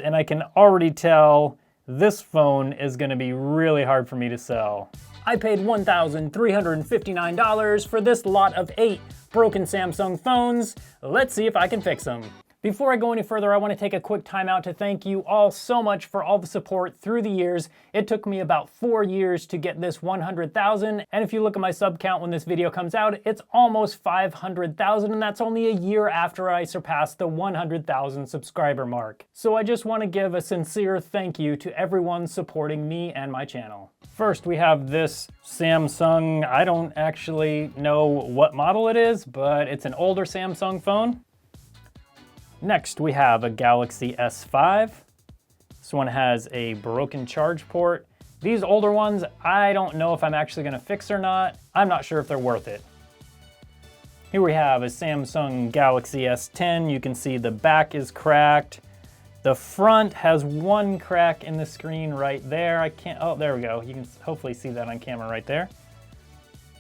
And I can already tell this phone is going to be really hard for me to sell. I paid $1,359 for this lot of 8 broken Samsung phones. Let's see if I can fix them. Before I go any further, I want to take a quick time out to thank you all so much for all the support through the years. It took me about 4 years to get this 100,000, and if you look at my sub count when this video comes out, it's almost 500,000, and that's only a year after I surpassed the 100,000 subscriber mark. So I just want to give a sincere thank you to everyone supporting me and my channel. First, we have this Samsung. I don't actually know what model it is, but it's an older Samsung phone. Next, we have a Galaxy S5. This one has a broken charge port. These older ones, I don't know if I'm actually gonna fix or not. I'm not sure if they're worth it. Here we have a Samsung Galaxy S10. You can see the back is cracked. The front has one crack in the screen right there. Oh, there we go. You can hopefully see that on camera right there.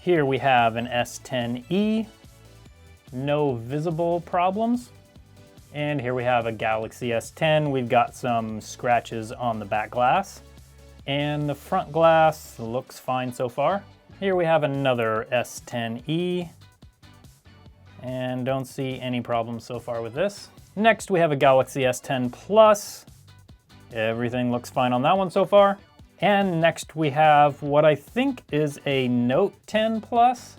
Here we have an S10e. No visible problems. And here we have a Galaxy S10. We've got some scratches on the back glass. And the front glass looks fine so far. Here we have another S10e. And don't see any problems so far with this. Next we have a Galaxy S10 Plus. Everything looks fine on that one so far. And next we have what I think is a Note 10 Plus.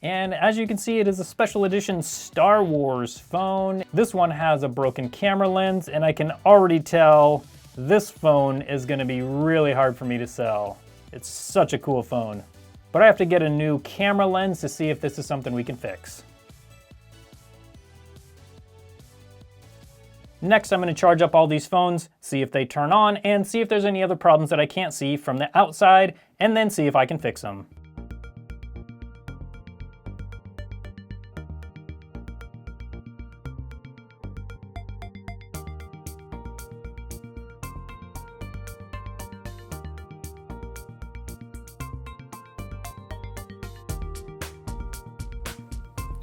And as you can see, it is a special edition Star Wars phone. This one has a broken camera lens, and I can already tell this phone is gonna be really hard for me to sell. It's such a cool phone. But I have to get a new camera lens to see if this is something we can fix. Next, I'm gonna charge up all these phones, see if they turn on, and see if there's any other problems that I can't see from the outside, and then see if I can fix them.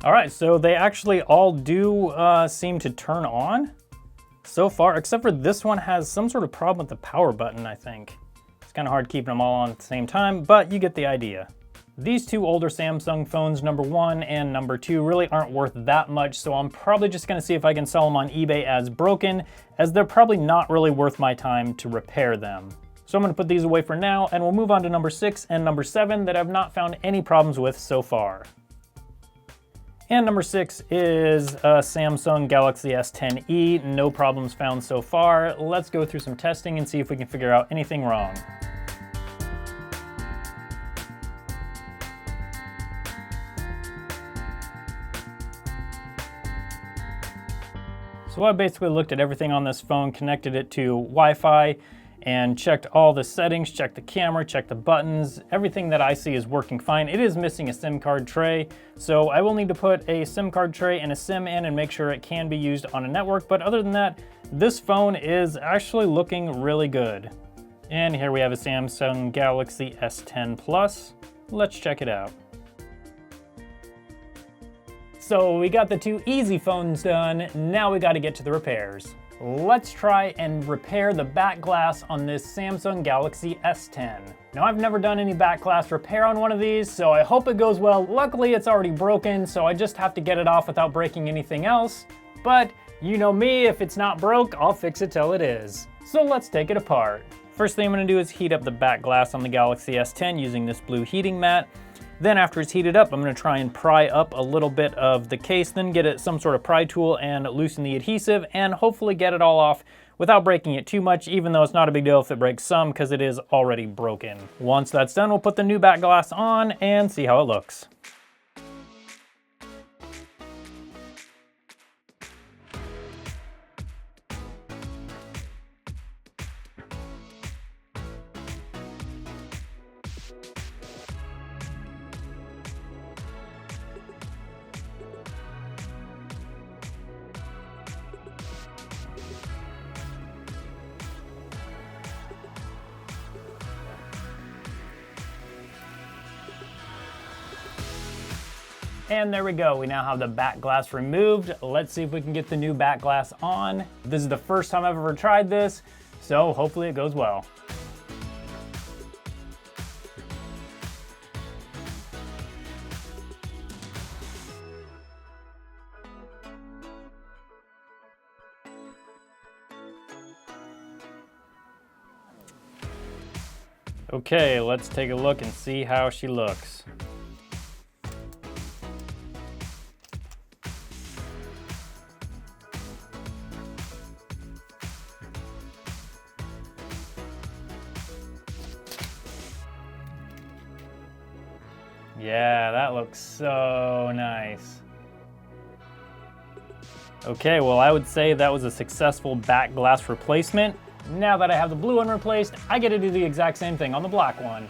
All right, so they actually all do seem to turn on so far, except for this one has some sort of problem with the power button, I think. It's kind of hard keeping them all on at the same time, but you get the idea. These two older Samsung phones, number 1 and number 2, really aren't worth that much, so I'm probably just gonna see if I can sell them on eBay as broken, as they're probably not really worth my time to repair them. So I'm gonna put these away for now, and we'll move on to number 6 and number 7 that I've not found any problems with so far. And number 6 is a Samsung Galaxy S10e. No problems found so far. Let's go through some testing and see if we can figure out anything wrong. So I basically looked at everything on this phone, connected it to Wi-Fi, and checked all the settings, checked the camera, checked the buttons. Everything that I see is working fine. It is missing a SIM card tray, so I will need to put a SIM card tray and a SIM in and make sure it can be used on a network. But other than that, this phone is actually looking really good. And here we have a Samsung Galaxy S10 Plus. Let's check it out. So we got the 2 easy phones done. Now we got to get to the repairs. Let's try and repair the back glass on this Samsung Galaxy S10. Now I've never done any back glass repair on one of these, so I hope it goes well. Luckily it's already broken, so I just have to get it off without breaking anything else. But you know me, if it's not broke, I'll fix it till it is. So let's take it apart. First thing I'm gonna do is heat up the back glass on the Galaxy S10 using this blue heating mat. Then after it's heated up, I'm gonna try and pry up a little bit of the case, then get it some sort of pry tool and loosen the adhesive and hopefully get it all off without breaking it too much, even though it's not a big deal if it breaks some because it is already broken. Once that's done, we'll put the new back glass on and see how it looks. And there we go, we now have the back glass removed. Let's see if we can get the new back glass on. This is the first time I've ever tried this, so hopefully it goes well. Okay, let's take a look and see how she looks. Yeah, that looks so nice. Okay, well, I would say that was a successful back glass replacement. Now that I have the blue one replaced, I get to do the exact same thing on the black one.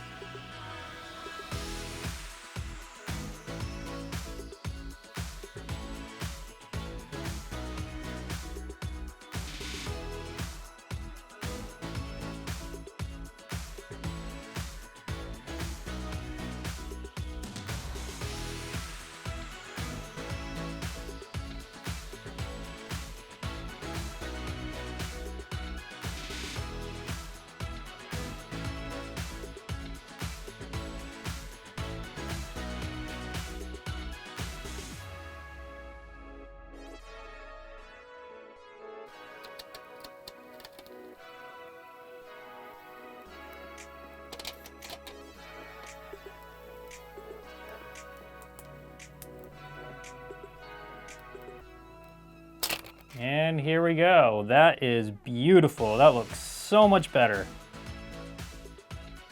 And here we go. That is beautiful. That looks so much better.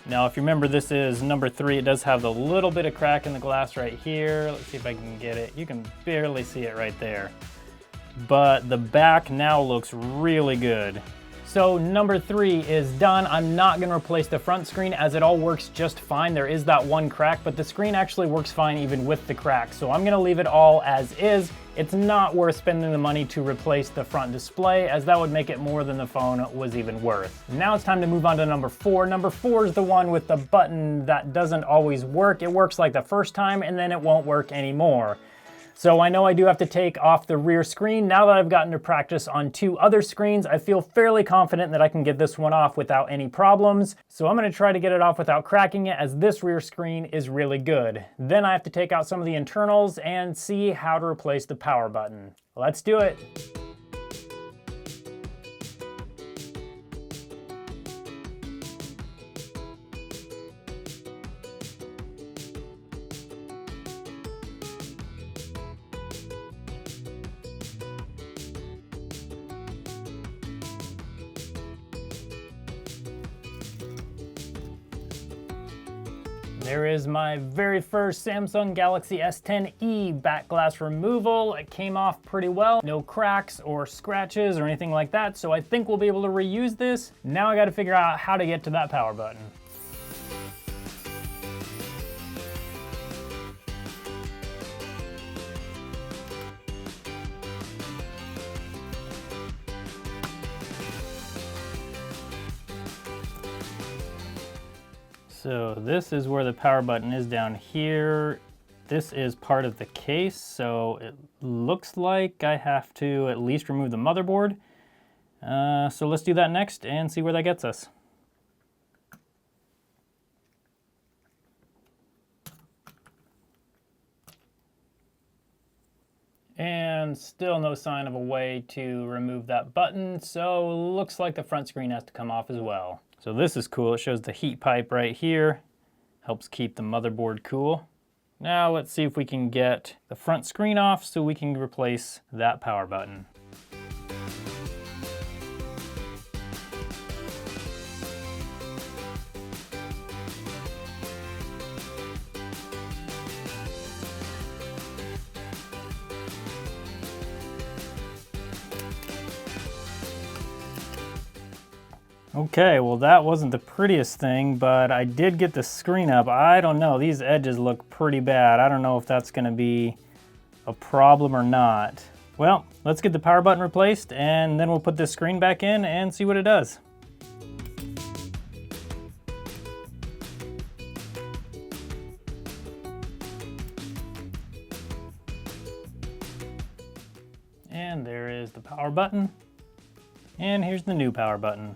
Now, if you remember, this is number 3. It does have the little bit of crack in the glass right here. Let's see if I can get it. You can barely see it right there. But the back now looks really good. So number 3 is done. I'm not gonna replace the front screen as it all works just fine. There is that one crack, but the screen actually works fine even with the crack. So I'm gonna leave it all as is. It's not worth spending the money to replace the front display, as that would make it more than the phone was even worth. Now it's time to move on to number 4. Number 4 is the one with the button that doesn't always work. It works like the first time and then it won't work anymore. So I know I do have to take off the rear screen. Now that I've gotten to practice on 2 other screens, I feel fairly confident that I can get this one off without any problems. So I'm gonna try to get it off without cracking it, as this rear screen is really good. Then I have to take out some of the internals and see how to replace the power button. Let's do it. There is my very first Samsung Galaxy S10e back glass removal. It came off pretty well. No cracks or scratches or anything like that, so I think we'll be able to reuse this. Now I gotta figure out how to get to that power button. So this is where the power button is down here. This is part of the case, so it looks like I have to at least remove the motherboard. So let's do that next and see where that gets us. And still no sign of a way to remove that button, so looks like the front screen has to come off as well. So this is cool. It shows the heat pipe right here. Helps keep the motherboard cool. Now let's see if we can get the front screen off so we can replace that power button. Okay, well that wasn't the prettiest thing, but I did get the screen up. I don't know, these edges look pretty bad. I don't know if that's gonna be a problem or not. Well, let's get the power button replaced and then we'll put this screen back in and see what it does. power button, and here's the new power button.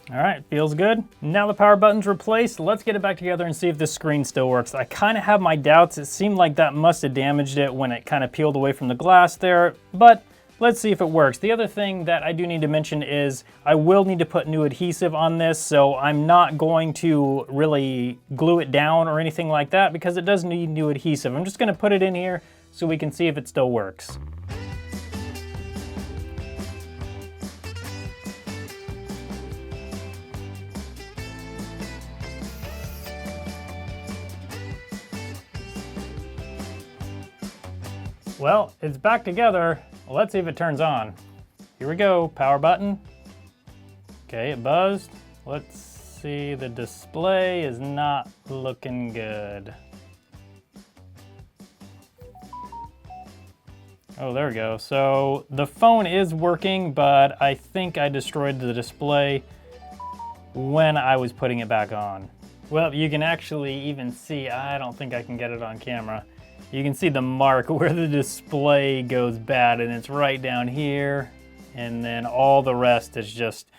All right, feels good. Now the power button's replaced, let's get it back together and see if this screen still works. I kind of have my doubts. It seemed like that must have damaged it when it kind of peeled away from the glass there, but let's see if it works. The other thing that I do need to mention is I will need to put new adhesive on this, so I'm not going to really glue it down or anything like that because it does need new adhesive. I'm just gonna put it in here so we can see if it still works. Well, it's back together. Let's see if it turns on. Here we go, power button. Okay, it buzzed. Let's see, the display is not looking good. Oh, there we go. So the phone is working, but I think I destroyed the display when I was putting it back on. Well, you can actually even see, I don't think I can get it on camera. You can see the mark where the display goes bad, and it's right down here, and then all the rest is just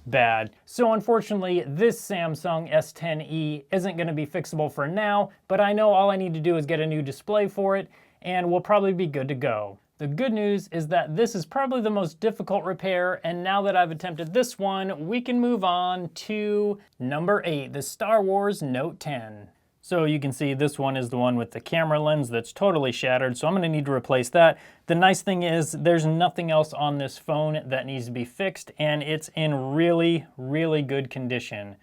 bad. So unfortunately, this Samsung S10e isn't going to be fixable for now, but I know all I need to do is get a new display for it, and we'll probably be good to go. The good news is that this is probably the most difficult repair, and now that I've attempted this one, we can move on to number 8, the Star Wars Note 10. So you can see this one is the one with the camera lens that's totally shattered, so I'm gonna need to replace that. The nice thing is there's nothing else on this phone that needs to be fixed, and it's in really, really good condition.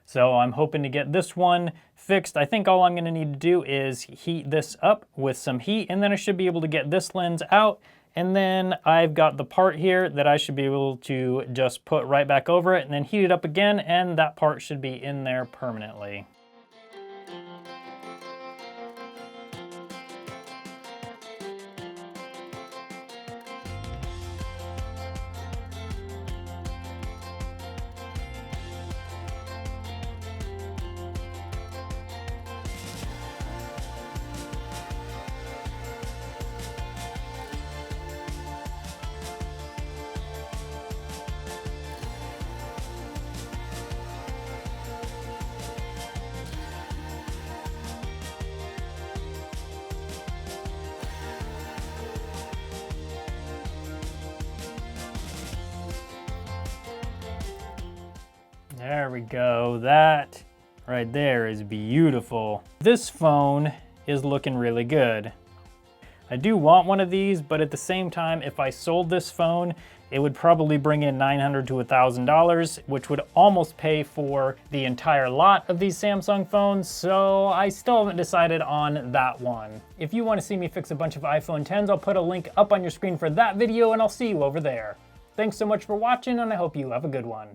So I'm hoping to get this one fixed. I think all I'm gonna need to do is heat this up with some heat, and then I should be able to get this lens out, and then I've got the part here that I should be able to just put right back over it and then heat it up again, and that part should be in there permanently. There we go. That right there is beautiful. This phone is looking really good. I do want one of these, but at the same time, if I sold this phone, it would probably bring in $900 to $1,000, which would almost pay for the entire lot of these Samsung phones, so I still haven't decided on that one. If you want to see me fix a bunch of iPhone 10s, I'll put a link up on your screen for that video, and I'll see you over there. Thanks so much for watching, and I hope you have a good one.